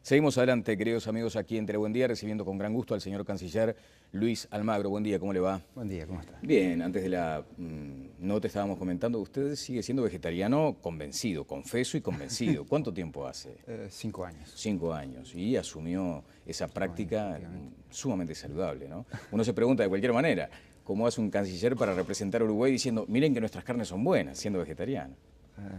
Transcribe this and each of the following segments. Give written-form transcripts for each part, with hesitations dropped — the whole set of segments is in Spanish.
Seguimos adelante, queridos amigos, aquí en Buen Día, recibiendo con gran gusto al señor canciller Luis Almagro. Buen día, ¿cómo le va? Buen día, ¿cómo está? Bien, antes de la nota estábamos comentando, usted sigue siendo vegetariano convencido, confeso y convencido. ¿Cuánto tiempo hace? 5 años. 5 años, y asumió esa práctica sumamente saludable, ¿no? Uno se pregunta de cualquier manera, ¿cómo hace un canciller para representar a Uruguay diciendo, miren que nuestras carnes son buenas, siendo vegetariano?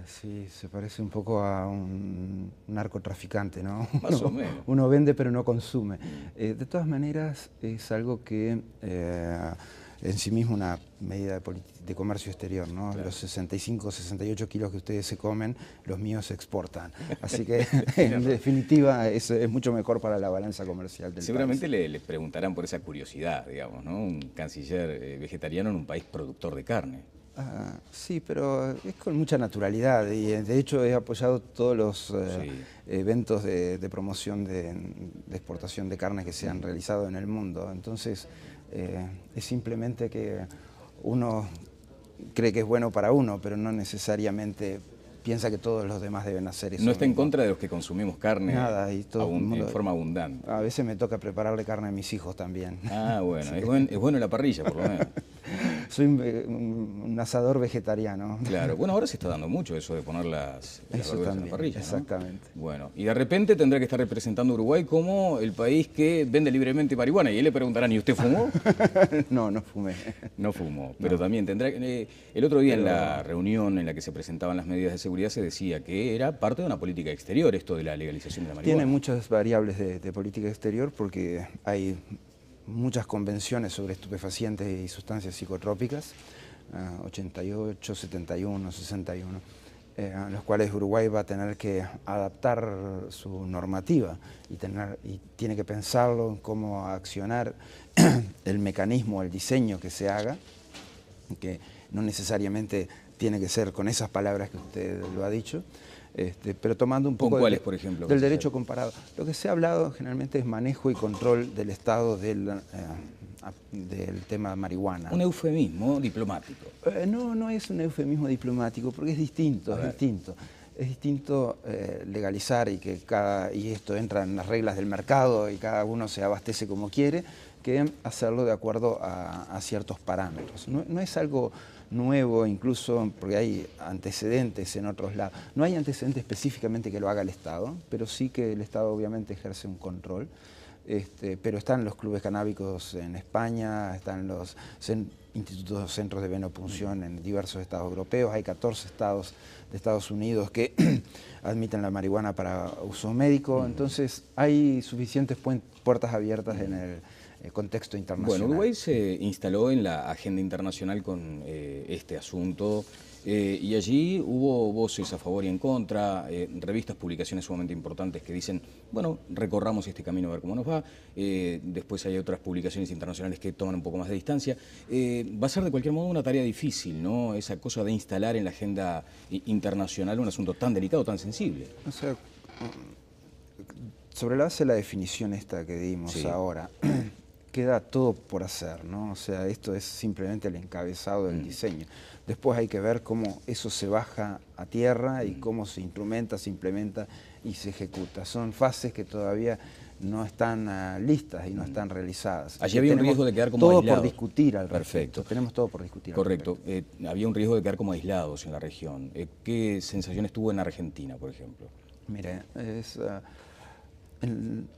Sí, se parece un poco a un narcotraficante, ¿no? Más o menos. Uno vende pero no consume. De todas maneras, es algo que en sí mismo una medida de comercio exterior, ¿no? Claro. Los 65, 68 kilos que ustedes se comen, los míos se exportan. Así que, en definitiva, es mucho mejor para la balanza comercial del Seguramente país. le preguntarán por esa curiosidad, digamos, ¿no? Un canciller vegetariano en un país productor de carne. Sí, pero es con mucha naturalidad y de hecho he apoyado todos los eventos de promoción de exportación de carne que se han realizado en el mundo. Entonces es simplemente que uno cree que es bueno para uno, pero no necesariamente piensa que todos los demás deben hacer eso. No está en contra de los que consumimos carne. Nada, y todo en forma abundante. A veces me toca prepararle carne a mis hijos también. Ah, bueno, es bueno la parrilla, por lo menos. Soy un asador vegetariano. Claro, bueno, ahora se está dando mucho eso de poner las verduras en la parrilla, ¿no? Exactamente. Bueno, y de repente tendrá que estar representando a Uruguay como el país que vende libremente marihuana. Y él le preguntarán, ¿y usted fumó? No, no fumé. No fumó, pero también tendrá... el otro día en la reunión en la que se presentaban las medidas de seguridad se decía que era parte de una política exterior esto de la legalización de la marihuana. Tiene muchas variables de política exterior porque hay muchas convenciones sobre estupefacientes y sustancias psicotrópicas, 88, 71, 61, en los cuales Uruguay va a tener que adaptar su normativa y tiene que pensarlo en cómo accionar el mecanismo, el diseño que se haga, que no necesariamente tiene que ser con esas palabras que usted lo ha dicho, pero tomando un poco ¿Cuáles, por ejemplo, del derecho comparado. Lo que se ha hablado generalmente es manejo y control del Estado del tema marihuana. Un eufemismo diplomático. No, no es un eufemismo diplomático, porque es distinto, es distinto. Es distinto legalizar y esto entra en las reglas del mercado y cada uno se abastece como quiere, que hacerlo de acuerdo a ciertos parámetros. No es algo nuevo, incluso porque hay antecedentes en otros lados. No hay antecedentes específicamente que lo haga el Estado, pero sí que el Estado obviamente ejerce un control. Pero están los clubes canábicos en España, están los institutos, centros de venopunción en diversos estados europeos, hay 14 estados de Estados Unidos que admiten la marihuana para uso médico, entonces hay suficientes puertas abiertas en el contexto internacional. Bueno, Uruguay se instaló en la agenda internacional con este asunto y allí hubo voces a favor y en contra, revistas, publicaciones sumamente importantes que dicen, bueno, recorramos este camino a ver cómo nos va, después hay otras publicaciones internacionales que toman un poco más de distancia. Va a ser de cualquier modo una tarea difícil, ¿no? Esa cosa de instalar en la agenda internacional un asunto tan delicado, tan sensible. O sea, sobre la base de la definición esta que dimos ahora, queda todo por hacer, ¿no? O sea, esto es simplemente el encabezado del diseño. Después hay que ver cómo eso se baja a tierra y cómo se instrumenta, se implementa y se ejecuta. Son fases que todavía no están listas y no están realizadas. Allí había un riesgo de quedar como aislados. Todo por discutir al respecto. Perfecto. Tenemos todo por discutir. Correcto. Había un riesgo de quedar como aislados en la región. ¿Qué sensaciones tuvo en Argentina, por ejemplo? Mire, en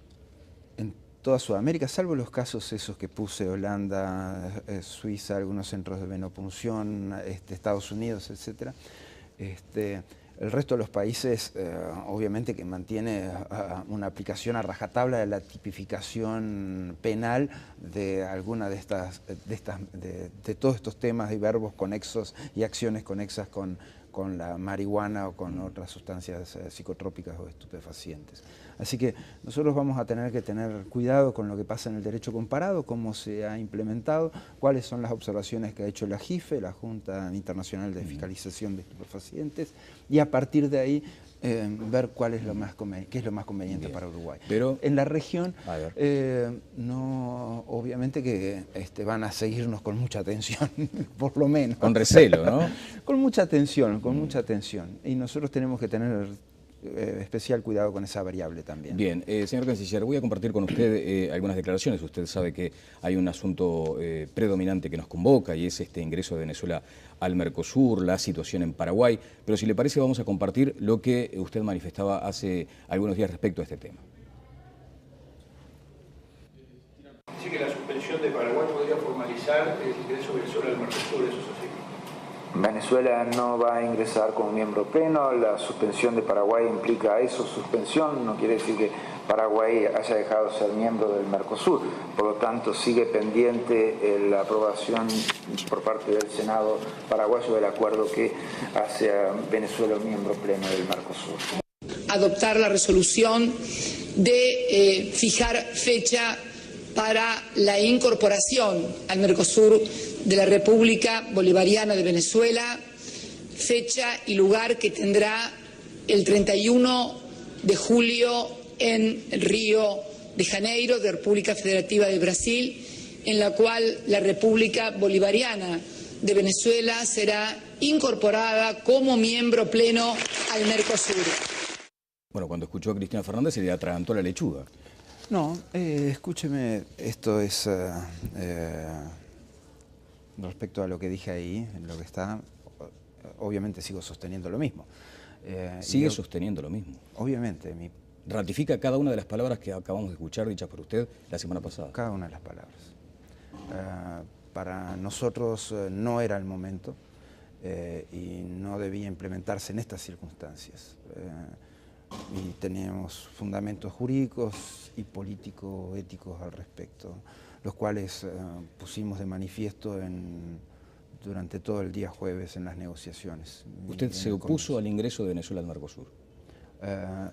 toda Sudamérica, salvo los casos esos que puse, Holanda, Suiza, algunos centros de venopunción, Estados Unidos, etc. El resto de los países, obviamente que mantiene una aplicación a rajatabla de la tipificación penal de alguna de todos estos temas y verbos conexos y acciones conexas con la marihuana o con otras sustancias psicotrópicas o estupefacientes. Así que nosotros vamos a tener que tener cuidado con lo que pasa en el derecho comparado, cómo se ha implementado, cuáles son las observaciones que ha hecho la JIFE, la Junta Internacional de Fiscalización de Estupefacientes, y a partir de ahí ver qué es lo más conveniente para Uruguay. Pero en la región, no, obviamente que van a seguirnos con mucha atención, por lo menos. Con recelo, ¿no? Con mucha atención, con mucha atención. Y nosotros tenemos que tener especial cuidado con esa variable también. Bien, señor Canciller, voy a compartir con usted algunas declaraciones. Usted sabe que hay un asunto predominante que nos convoca y es este ingreso de Venezuela al Mercosur, la situación en Paraguay, pero si le parece vamos a compartir lo que usted manifestaba hace algunos días respecto a este tema. Dice que la suspensión de Paraguay podría formalizar el ingreso de Venezuela al Mercosur, eso es así. Venezuela no va a ingresar como miembro pleno, la suspensión de Paraguay implica eso, suspensión, no quiere decir que Paraguay haya dejado de ser miembro del Mercosur, por lo tanto sigue pendiente la aprobación por parte del Senado paraguayo del acuerdo que hace a Venezuela un miembro pleno del Mercosur. Adoptar la resolución de fijar fecha para la incorporación al Mercosur de la República Bolivariana de Venezuela, fecha y lugar que tendrá el 31 de julio en Río de Janeiro, de República Federativa de Brasil, en la cual la República Bolivariana de Venezuela será incorporada como miembro pleno al Mercosur. Bueno, cuando escuchó a Cristina Fernández se le atragantó la lechuga. No, escúcheme, esto es respecto a lo que dije ahí, en lo que está, obviamente sigo sosteniendo lo mismo. ¿Sigue sosteniendo lo mismo? Obviamente. ¿Ratifica cada una de las palabras que acabamos de escuchar dichas por usted la semana pasada? Cada una de las palabras. Para nosotros no era el momento y no debía implementarse en estas circunstancias. Y tenemos fundamentos jurídicos y político-éticos al respecto, los cuales pusimos de manifiesto durante todo el día jueves en las negociaciones. ¿Usted se opuso al ingreso de Venezuela al Mercosur?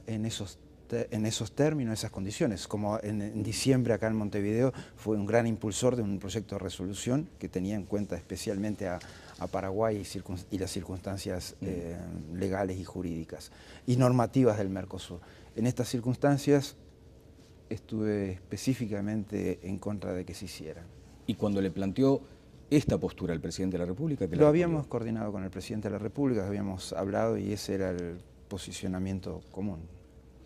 En esos términos, esas condiciones. Como en diciembre acá en Montevideo fue un gran impulsor de un proyecto de resolución que tenía en cuenta especialmente a Paraguay y las circunstancias legales y jurídicas y normativas del Mercosur. En estas circunstancias estuve específicamente en contra de que se hiciera. ¿Y cuando le planteó esta postura al presidente de la República? Lo habíamos coordinado con el presidente de la República, habíamos hablado y ese era el posicionamiento común.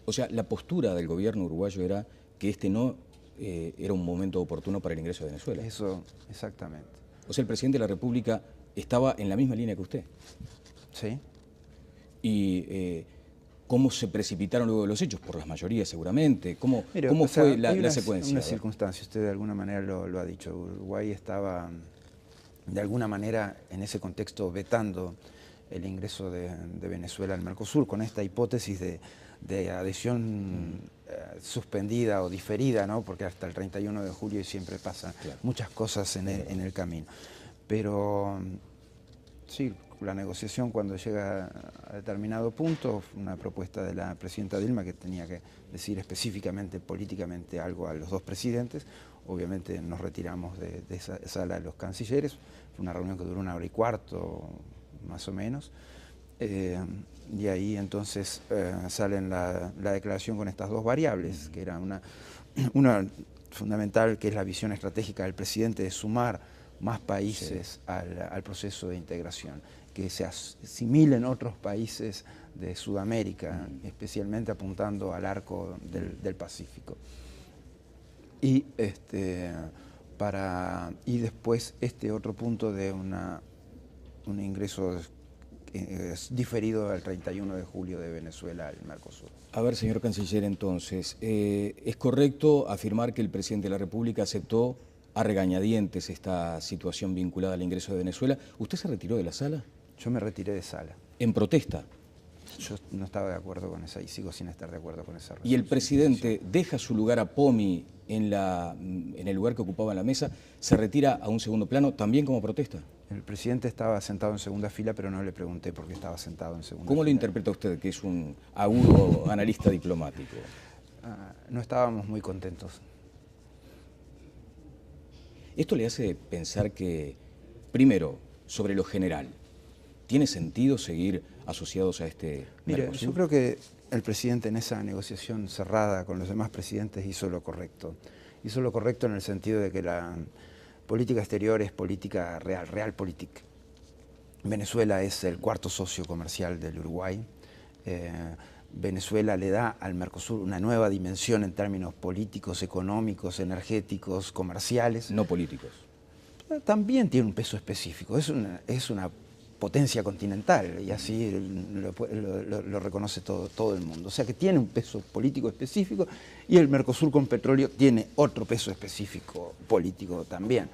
O sea, la postura del gobierno uruguayo era que este no era un momento oportuno para el ingreso de Venezuela. Eso, exactamente. O sea, el presidente de la República estaba en la misma línea que usted. Sí. ¿Y cómo se precipitaron luego los hechos? Por las mayorías seguramente. ¿Cómo Mire, fue la secuencia? Una circunstancia, usted de alguna manera lo ha dicho. Uruguay estaba de alguna manera en ese contexto vetando el ingreso de Venezuela al Mercosur con esta hipótesis de adhesión suspendida o diferida, ¿no? Porque hasta el 31 de julio siempre pasan muchas cosas en el camino. Pero sí, la negociación cuando llega a determinado punto, una propuesta de la presidenta Dilma que tenía que decir específicamente, políticamente algo a los dos presidentes, obviamente nos retiramos de esa sala de los cancilleres, fue una reunión que duró 1 hora y cuarto, más o menos, y ahí entonces sale la declaración con estas dos variables, que era una fundamental, que es la visión estratégica del presidente de sumar más países al proceso de integración, que se asimilen otros países de Sudamérica, especialmente apuntando al arco del Pacífico. Y, después este otro punto de un ingreso diferido al 31 de julio de Venezuela al Mercosur. A ver, señor Canciller, entonces, ¿es correcto afirmar que el presidente de la República aceptó a regañadientes esta situación vinculada al ingreso de Venezuela? ¿Usted se retiró de la sala? Yo me retiré de sala. ¿En protesta? Yo no estaba de acuerdo con esa y sigo sin estar de acuerdo con esa resolución. ¿Y el presidente deja su lugar a Pomi en el lugar que ocupaba en la mesa, se retira a un segundo plano también como protesta? El presidente estaba sentado en segunda fila, pero no le pregunté por qué estaba sentado en segunda fila. ¿Cómo lo interpreta usted, que es un agudo analista diplomático? No estábamos muy contentos. Esto le hace pensar que, primero, sobre lo general, ¿tiene sentido seguir asociados a este Mire, Mercosur? yo creo que el presidente en esa negociación cerrada con los demás presidentes hizo lo correcto. Hizo lo correcto en el sentido de que la política exterior es política real, realpolitik. Venezuela es el cuarto socio comercial del Uruguay. Venezuela le da al Mercosur una nueva dimensión en términos políticos, económicos, energéticos, comerciales. No políticos. También tiene un peso específico, es una potencia continental y así lo reconoce todo el mundo. O sea que tiene un peso político específico y el Mercosur con petróleo tiene otro peso específico político también.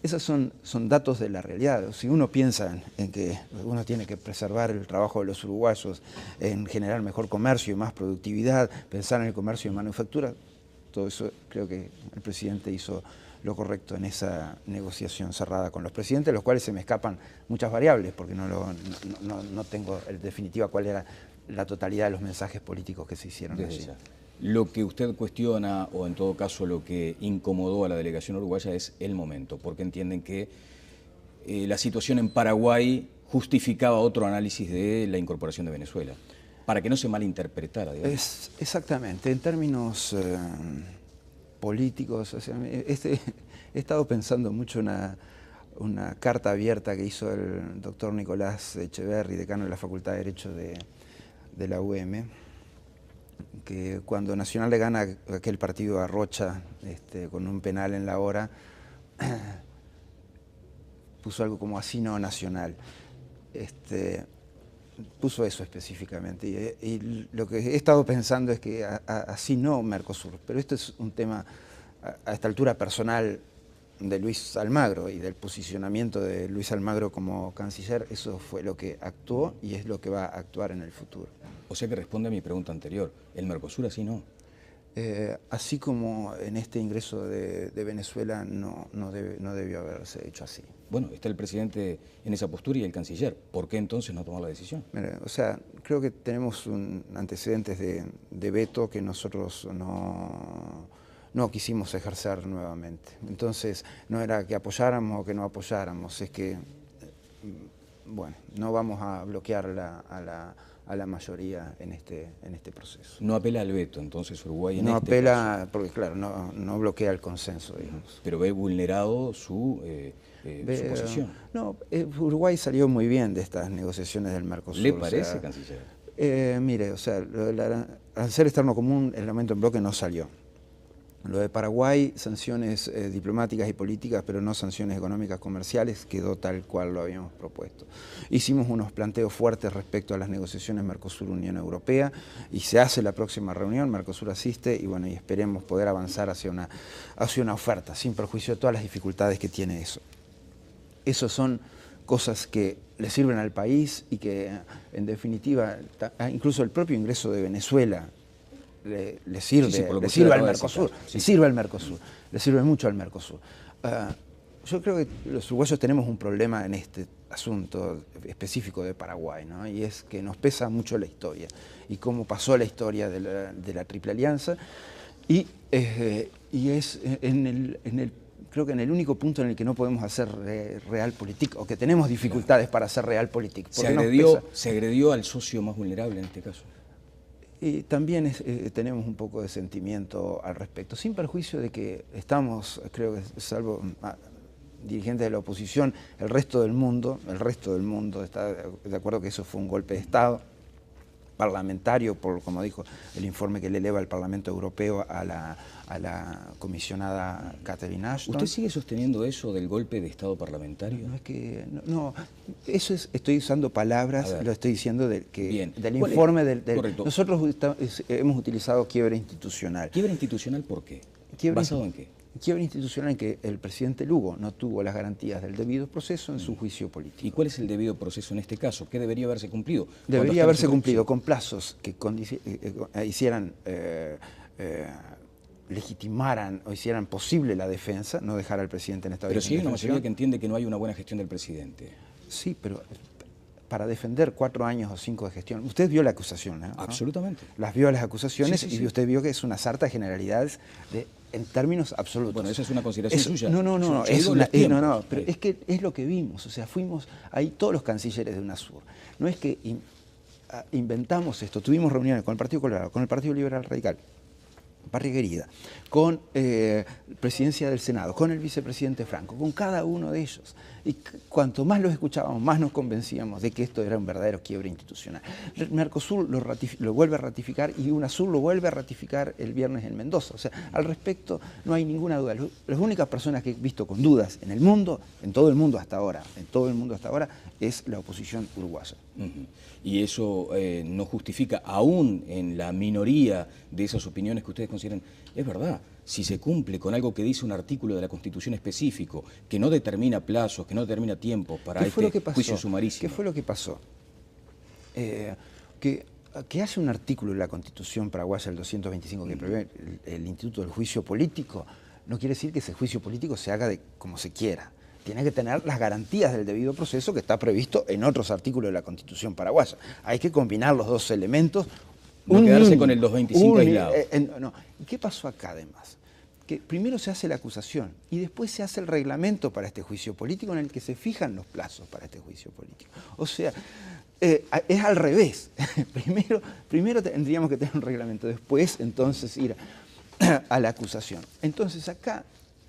Esos son datos de la realidad. Si uno piensa en que uno tiene que preservar el trabajo de los uruguayos, en generar mejor comercio y más productividad, pensar en el comercio y manufactura, todo eso creo que el presidente hizo lo correcto en esa negociación cerrada con los presidentes, de los cuales se me escapan muchas variables, porque no tengo en definitiva cuál era la totalidad de los mensajes políticos que se hicieron allí. Lo que usted cuestiona, o en todo caso lo que incomodó a la delegación uruguaya, es el momento, porque entienden que la situación en Paraguay justificaba otro análisis de la incorporación de Venezuela, para que no se malinterpretara, digamos. Exactamente, en términos políticos, o sea, he estado pensando mucho una carta abierta que hizo el doctor Nicolás Echeverri, decano de la Facultad de Derecho de la UM, que cuando Nacional le gana aquel partido a Rocha con un penal en la hora, puso algo como así no Nacional. Puso eso específicamente y lo que he estado pensando es que así no Mercosur, pero esto es un tema a esta altura personal de Luis Almagro y del posicionamiento de Luis Almagro como canciller. Eso fue lo que actuó y es lo que va a actuar en el futuro. O sea que responde a mi pregunta anterior, el Mercosur así no. Así como en este ingreso de Venezuela no debió haberse hecho así. Bueno, está el presidente en esa postura y el canciller. ¿Por qué entonces no tomó la decisión? Mira, o sea, creo que tenemos antecedentes de veto que nosotros no quisimos ejercer nuevamente. Entonces, no era que apoyáramos o que no apoyáramos, es que, bueno, no vamos a bloquear a la mayoría en este proceso. No apela al veto, entonces Uruguay en no este apela, caso, porque claro, no bloquea el consenso, digamos. pero ve vulnerado su posición. No, Uruguay salió muy bien de estas negociaciones del Mercosur. ¿Le parece, canciller? Mire, o sea, el arancel externo común, el aumento en bloque no salió. Lo de Paraguay, sanciones diplomáticas y políticas, pero no sanciones económicas comerciales, quedó tal cual lo habíamos propuesto. Hicimos unos planteos fuertes respecto a las negociaciones Mercosur-Unión Europea y se hace la próxima reunión, Mercosur asiste y bueno, y esperemos poder avanzar hacia una oferta, sin perjuicio de todas las dificultades que tiene eso. Esos son cosas que le sirven al país y que en definitiva, incluso el propio ingreso de Venezuela, le sirve al Mercosur, le sirve mucho al Mercosur. Yo creo que los uruguayos tenemos un problema en este asunto específico de Paraguay, ¿no? Y es que nos pesa mucho la historia y cómo pasó la historia de la Triple Alianza y es creo que en el único punto en el que no podemos hacer realpolitik o que tenemos dificultades para hacer realpolitik. ¿Se agredió al socio más vulnerable en este caso? Y también tenemos un poco de sentimiento al respecto, sin perjuicio de que estamos, creo que salvo dirigentes de la oposición, el resto del mundo está de acuerdo que eso fue un golpe de Estado parlamentario, como dijo el informe que le eleva el Parlamento Europeo a la comisionada Catherine Ashton. ¿Usted sigue sosteniendo eso del golpe de Estado parlamentario? No, es que no, eso estoy usando palabras, lo estoy diciendo del informe Correcto. Nosotros hemos utilizado quiebre institucional. ¿Quiebre institucional por qué? ¿Basado en qué? Quiebre institucional en que el presidente Lugo no tuvo las garantías del debido proceso en su juicio político. ¿Y cuál es el debido proceso en este caso? ¿Qué debería haberse cumplido? Debería haberse cumplido con plazos que hicieran, legitimaran o hicieran posible la defensa, no dejar al presidente en estado de indefensión. Pero sí hay una mayoría que entiende que no hay una buena gestión del presidente. Sí, pero para defender 4 años o 5 de gestión, usted vio la acusación, ¿no? Absolutamente. Las vio las acusaciones sí. Y usted vio que es una sarta de generalidades en términos absolutos. Bueno, esa es una consideración suya. No, pero es que es lo que vimos, o sea, fuimos ahí todos los cancilleres de UNASUR. No es que inventamos esto, tuvimos reuniones con el Partido Colorado, con el Partido Liberal Radical, Barriguerida, con presidencia del Senado, con el vicepresidente Franco, con cada uno de ellos. Y cuanto más los escuchábamos, más nos convencíamos de que esto era un verdadero quiebre institucional. El Mercosur lo vuelve a ratificar y UNASUR lo vuelve a ratificar el viernes en Mendoza. O sea, al respecto no hay ninguna duda. Las únicas personas que he visto con dudas en el mundo, en todo el mundo hasta ahora, es la oposición uruguaya. Y eso no justifica, aún en la minoría de esas opiniones que ustedes consideran, es verdad, si se cumple con algo que dice un artículo de la Constitución específico, que no determina plazos, que no determina tiempos para este juicio sumarísimo. ¿Qué fue lo que pasó? Que hace un artículo de la Constitución paraguaya, el 225, que prevé el Instituto del Juicio Político, no quiere decir que ese juicio político se haga como se quiera. Tiene que tener las garantías del debido proceso que está previsto en otros artículos de la Constitución paraguaya. Hay que combinar los dos elementos. No quedarse con el 225 aislado. No. ¿Y qué pasó acá además? Que primero se hace la acusación y después se hace el reglamento para este juicio político en el que se fijan los plazos para este juicio político. O sea, es al revés. Primero tendríamos que tener un reglamento, después entonces ir a la acusación. Entonces acá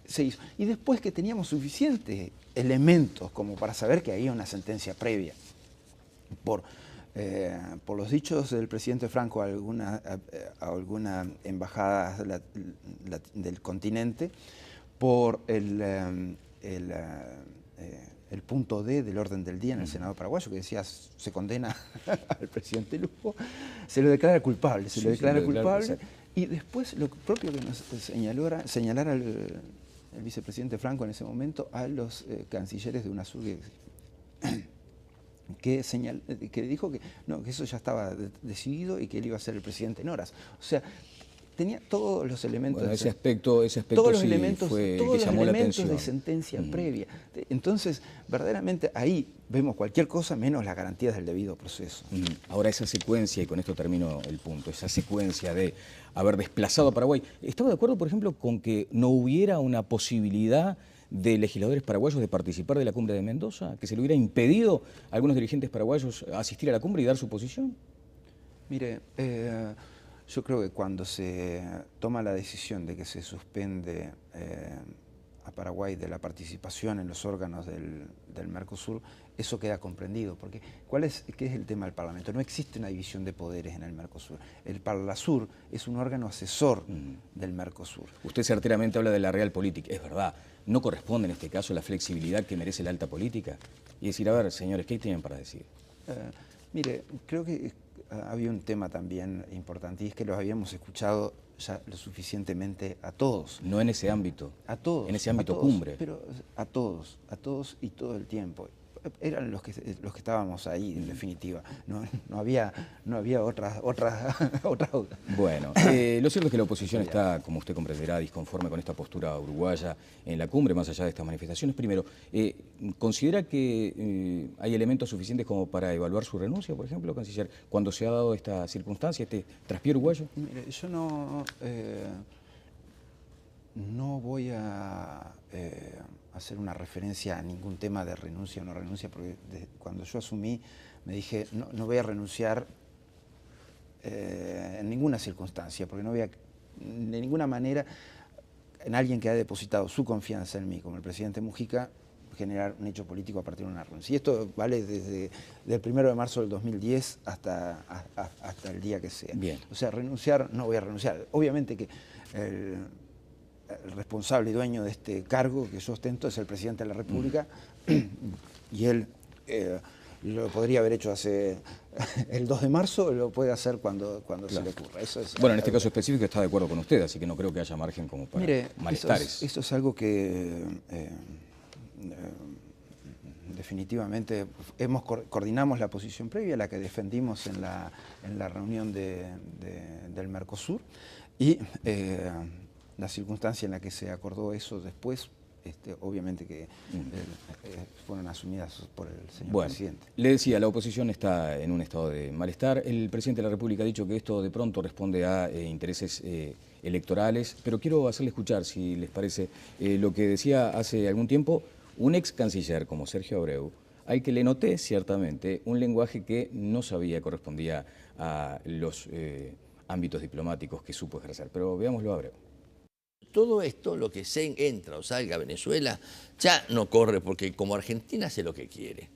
se hizo. Y después que teníamos suficientes elementos como para saber que había una sentencia previa por los dichos del presidente Franco a alguna embajada del continente, por el punto D del orden del día en el Senado paraguayo, que decía se condena al presidente Lugo, se lo declara culpable, y después lo propio que nos señalara el vicepresidente Franco en ese momento a los cancilleres de UNASUR que dijo que eso ya estaba decidido y que él iba a ser el presidente en horas. O sea, tenía todos los elementos. Bueno, ese aspecto todos los sí elementos, fue todos que los llamó la elementos atención. de sentencia previa. Entonces, verdaderamente ahí vemos cualquier cosa menos las garantías del debido proceso. Ahora esa secuencia, y con esto termino el punto, esa secuencia de haber desplazado a Paraguay, ¿estaba de acuerdo, por ejemplo, con que no hubiera una posibilidad de legisladores paraguayos de participar de la cumbre de Mendoza, que se le hubiera impedido a algunos dirigentes paraguayos asistir a la cumbre y dar su posición? Mire, yo creo que cuando se toma la decisión de que se suspende a Paraguay de la participación en los órganos del Mercosur, eso queda comprendido, porque ¿qué es el tema del Parlamento? No existe una división de poderes en el Mercosur. El Parlasur es un órgano asesor del Mercosur. Usted certeramente habla de la realpolitik, es verdad. ¿No corresponde en este caso la flexibilidad que merece la alta política? Y decir, a ver, señores, ¿qué tienen para decir? Mire, creo que había un tema también importante y es que los habíamos escuchado ya lo suficientemente a todos. No en ese ámbito. A todos. En ese ámbito a todos, cumbre. Pero a todos y todo el tiempo. Eran los que estábamos ahí, en definitiva. No había otra. Bueno, lo cierto es que la oposición está, como usted comprenderá, disconforme con esta postura uruguaya en la cumbre, más allá de estas manifestaciones. Primero, ¿considera que hay elementos suficientes como para evaluar su renuncia, por ejemplo, canciller, cuando se ha dado esta circunstancia, este traspié uruguayo? Mire, yo no voy a hacer una referencia a ningún tema de renuncia o no renuncia, porque cuando yo asumí me dije no voy a renunciar en ninguna circunstancia, porque no voy a de ninguna manera en alguien que ha depositado su confianza en mí, como el presidente Mujica, generar un hecho político a partir de una renuncia. Y esto vale desde el 1 de marzo del 2010 hasta el día que sea. Bien. O sea, renunciar, no voy a renunciar. Obviamente que el responsable y dueño de este cargo que yo ostento es el presidente de la República y él lo podría haber hecho hace el 2 de marzo, lo puede hacer cuando se le ocurra. Eso es, bueno, en este caso específico está de acuerdo con usted, así que no creo que haya margen como para malestares. Eso es algo que definitivamente coordinamos la posición previa, la que defendimos en la reunión del Mercosur, y la circunstancia en la que se acordó eso después, obviamente que fueron asumidas por el señor presidente. Le decía, la oposición está en un estado de malestar. El presidente de la República ha dicho que esto de pronto responde a intereses electorales, pero quiero hacerle escuchar, si les parece, lo que decía hace algún tiempo un ex canciller como Sergio Abreu, al que le noté ciertamente un lenguaje que no sabía correspondía a ámbitos diplomáticos que supo ejercer. Pero veámoslo a Abreu. Todo esto, lo que se entra o salga a Venezuela, ya no corre porque como Argentina hace lo que quiere.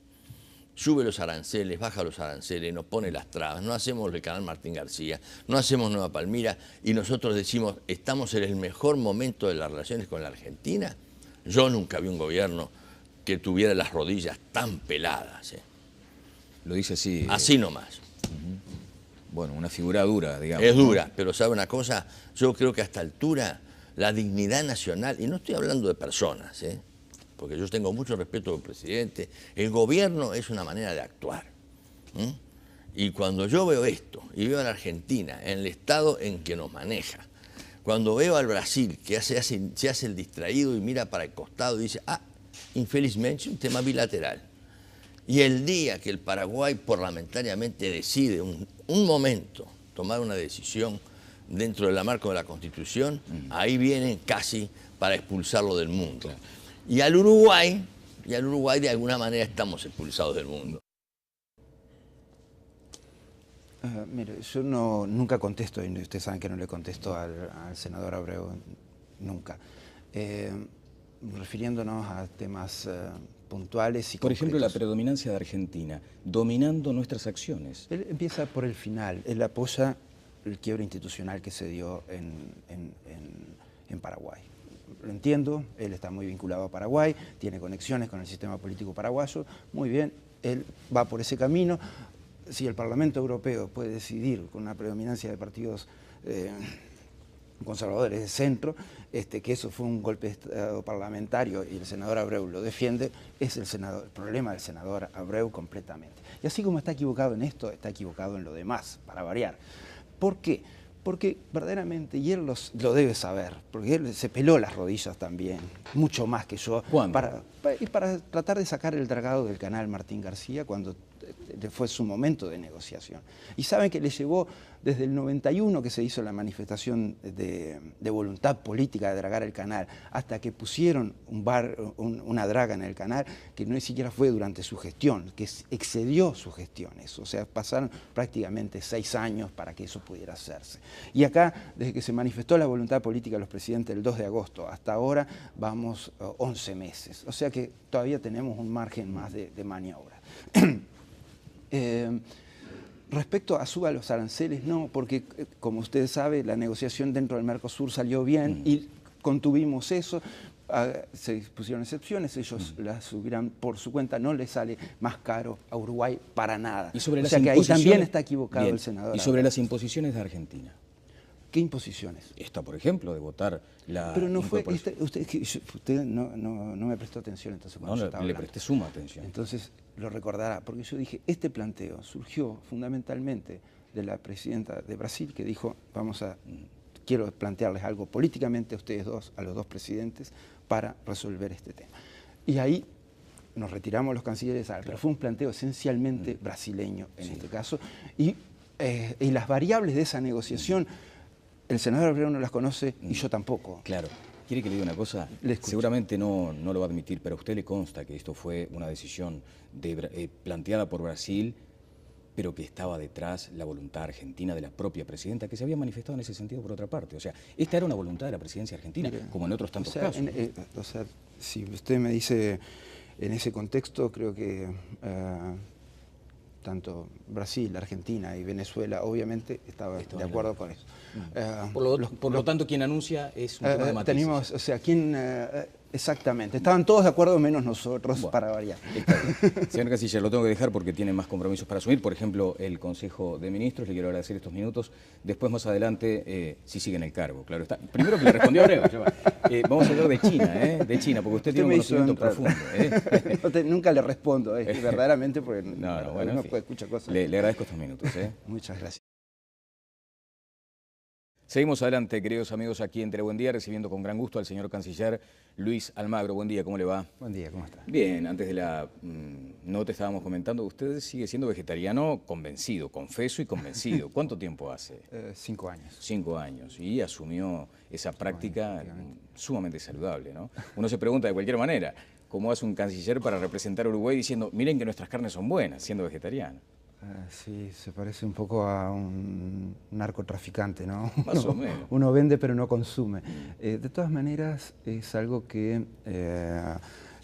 Sube los aranceles, baja los aranceles, nos pone las trabas, no hacemos el canal Martín García, no hacemos Nueva Palmira y nosotros decimos, estamos en el mejor momento de las relaciones con la Argentina. Yo nunca vi un gobierno que tuviera las rodillas tan peladas. Lo dice así. Así nomás. Bueno, una figura dura, digamos. Es dura, pero ¿sabe una cosa? Yo creo que a esta altura la dignidad nacional, y no estoy hablando de personas, porque yo tengo mucho respeto al presidente, el gobierno es una manera de actuar. Y cuando yo veo esto, y veo a la Argentina en el estado en que nos maneja, cuando veo al Brasil que se hace el distraído y mira para el costado y dice, infelizmente un tema bilateral. Y el día que el Paraguay parlamentariamente decide un momento tomar una decisión dentro del marco de la Constitución, ahí vienen casi para expulsarlo del mundo. Claro. Y al Uruguay de alguna manera estamos expulsados del mundo. Mire, yo nunca contesto, y ustedes saben que no le contesto al senador Abreu, nunca. Refiriéndonos a temas puntuales y por ejemplo, la concretos. predominancia de Argentina, dominando nuestras acciones. Él empieza por el final, él apoya el quiebre institucional que se dio en Paraguay. Lo entiendo, él está muy vinculado a Paraguay, tiene conexiones con el sistema político paraguayo, muy bien, él va por ese camino. Si el Parlamento Europeo puede decidir con una predominancia de partidos conservadores de centro, que eso fue un golpe de Estado parlamentario y el senador Abreu lo defiende, es el problema del senador Abreu completamente. Y así como está equivocado en esto, está equivocado en lo demás, para variar. ¿Por qué? Porque verdaderamente, y él lo debe saber, porque él se peló las rodillas también, mucho más que yo, para tratar de sacar el dragado del canal Martín García cuando fue su momento de negociación. Y saben que le llevó desde el 91 que se hizo la manifestación de voluntad política de dragar el canal, hasta que pusieron una draga en el canal, que no ni siquiera fue durante su gestión, que excedió sus gestiones. O sea, pasaron prácticamente 6 años para que eso pudiera hacerse. Y acá, desde que se manifestó la voluntad política de los presidentes el 2 de agosto hasta ahora, vamos 11 meses. O sea que todavía tenemos un margen más de maniobra. Respecto a suba los aranceles, no, porque como ustedes saben, la negociación dentro del Mercosur salió bien y contuvimos eso. Se pusieron excepciones, ellos las subirán por su cuenta, no les sale más caro a Uruguay para nada. Y sobre o sea que ahí también está equivocado el senador. Y sobre las imposiciones de Argentina. ¿Qué imposiciones? Esta, por ejemplo, de votar la... Pero no fue... Usted no me prestó atención entonces cuando yo estaba le hablando. presté suma atención. Entonces lo recordará, porque yo dije, este planteo surgió fundamentalmente de la presidenta de Brasil, que dijo, quiero plantearles algo políticamente a ustedes dos, a los dos presidentes, para resolver este tema. Y ahí nos retiramos los cancilleres, pero fue un planteo esencialmente brasileño en este caso, y las variables de esa negociación, el senador Abreu no las conoce y yo tampoco. Claro. ¿Quiere que le diga una cosa? Seguramente no lo va a admitir, pero a usted le consta que esto fue una decisión planteada por Brasil, pero que estaba detrás la voluntad argentina de la propia presidenta, que se había manifestado en ese sentido por otra parte. O sea, esta era una voluntad de la presidencia argentina, como en otros tantos casos. O sea, si usted me dice en ese contexto, creo que tanto Brasil, Argentina y Venezuela, obviamente, estaban de acuerdo con eso. Por lo tanto, quien anuncia es un tema de matices. Tenemos, o sea, exactamente. Estaban todos de acuerdo menos nosotros, para variar. Señor Canciller, lo tengo que dejar porque tiene más compromisos para asumir. Por ejemplo, el Consejo de Ministros, le quiero agradecer estos minutos. Después, más adelante, si sigue en el cargo, claro está. Primero que le respondió a Abreu. Vamos a hablar de China, de China, porque usted tiene un conocimiento profundo. Nunca le respondo, verdaderamente, porque no puede escuchar cosas. Le agradezco estos minutos. Muchas gracias. Seguimos adelante, queridos amigos, aquí en Buen Día, recibiendo con gran gusto al señor Canciller Luis Almagro. Buen día, ¿cómo le va? Buen día, ¿cómo está? Bien, antes de la nota estábamos comentando, usted sigue siendo vegetariano convencido, confeso y convencido. ¿Cuánto tiempo hace? 5 años. 5 años, y asumió esa práctica sumamente saludable, ¿no? Uno se pregunta de cualquier manera, ¿cómo hace un canciller para representar a Uruguay diciendo, miren que nuestras carnes son buenas, siendo vegetariano? Sí, se parece un poco a un narcotraficante, ¿no? Más o menos. Uno vende pero no consume. De todas maneras, es algo que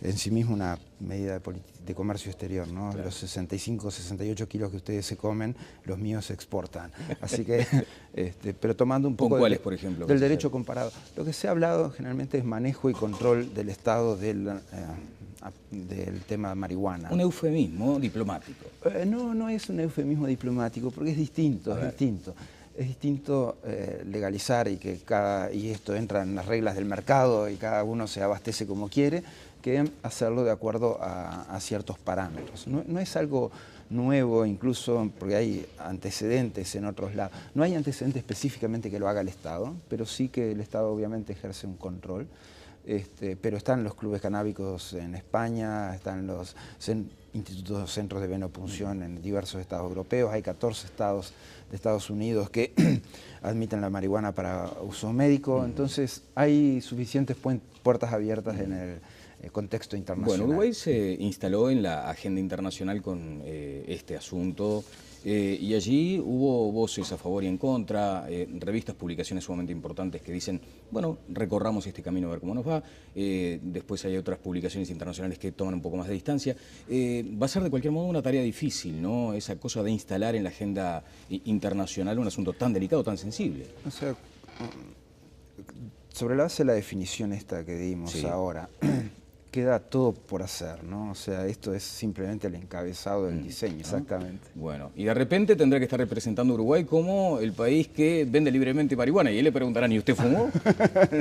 en sí mismo una medida de comercio exterior, ¿no? Claro. Los 65, 68 kilos que ustedes se comen, los míos se exportan. Así que, pero tomando un poco ¿Cuáles, por ejemplo, del derecho comparado. Lo que se ha hablado generalmente es manejo y control del Estado del tema marihuana. Un eufemismo diplomático. No es un eufemismo diplomático, porque es distinto, Es distinto legalizar y esto entra en las reglas del mercado y cada uno se abastece como quiere, que hacerlo de acuerdo a ciertos parámetros. No es algo nuevo, incluso porque hay antecedentes en otros lados. No hay antecedentes específicamente que lo haga el Estado, pero sí que el Estado obviamente ejerce un control. Pero están los clubes canábicos en España, están los institutos, centros de venopunción en diversos estados europeos, hay 14 estados de Estados Unidos que admiten la marihuana para uso médico, entonces hay suficientes puertas abiertas en el contexto internacional. Bueno, Uruguay se instaló en la agenda internacional con este asunto. Y allí hubo voces a favor y en contra, revistas, publicaciones sumamente importantes que dicen, bueno, recorramos este camino a ver cómo nos va. Después hay otras publicaciones internacionales que toman un poco más de distancia. Va a ser de cualquier modo una tarea difícil, ¿no? Esa cosa de instalar en la agenda internacional un asunto tan delicado, tan sensible. O sea, sobre la base de la definición esta que dimos ahora, queda todo por hacer, ¿no? O sea, esto es simplemente el encabezado del diseño, ¿no? Exactamente. Bueno, y de repente tendrá que estar representando a Uruguay como el país que vende libremente marihuana. Y él le preguntarán, ¿y usted fumó?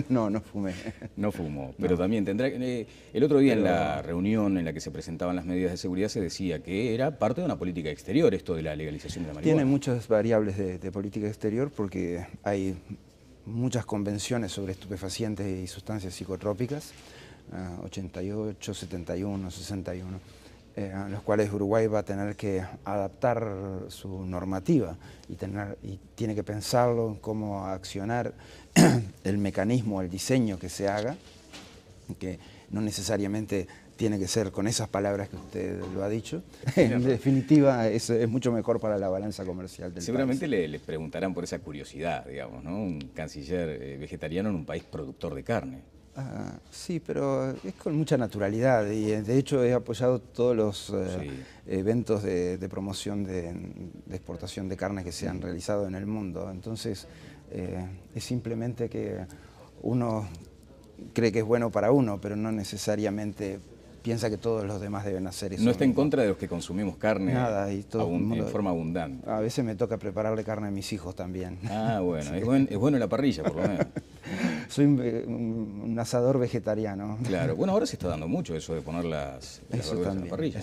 No fumé. No fumó, pero también tendrá... el otro día en la reunión en la que se presentaban las medidas de seguridad se decía que era parte de una política exterior esto de la legalización de la marihuana. Tiene muchas variables de política exterior porque hay muchas convenciones sobre estupefacientes y sustancias psicotrópicas, 88, 71, 61, en los cuales Uruguay va a tener que adaptar su normativa y tiene que pensarlo, cómo accionar el mecanismo, el diseño que se haga, que no necesariamente tiene que ser con esas palabras que usted lo ha dicho. En definitiva, es mucho mejor para la balanza comercial del Seguramente país. le preguntarán por esa curiosidad, digamos, ¿no? Un canciller vegetariano en un país productor de carne. Sí, pero es con mucha naturalidad y de hecho he apoyado todos los eventos de promoción de exportación de carne que se han realizado en el mundo. Entonces es simplemente que uno cree que es bueno para uno, pero no necesariamente piensa que todos los demás deben hacer eso. No está en contra de los que consumimos carne. Nada, y todo en forma abundante. A veces me toca prepararle carne a mis hijos también. Ah, bueno, es bueno la parrilla, por lo menos. Soy un asador vegetariano. Claro, bueno, ahora se está dando mucho eso de poner las verduras en la parrilla.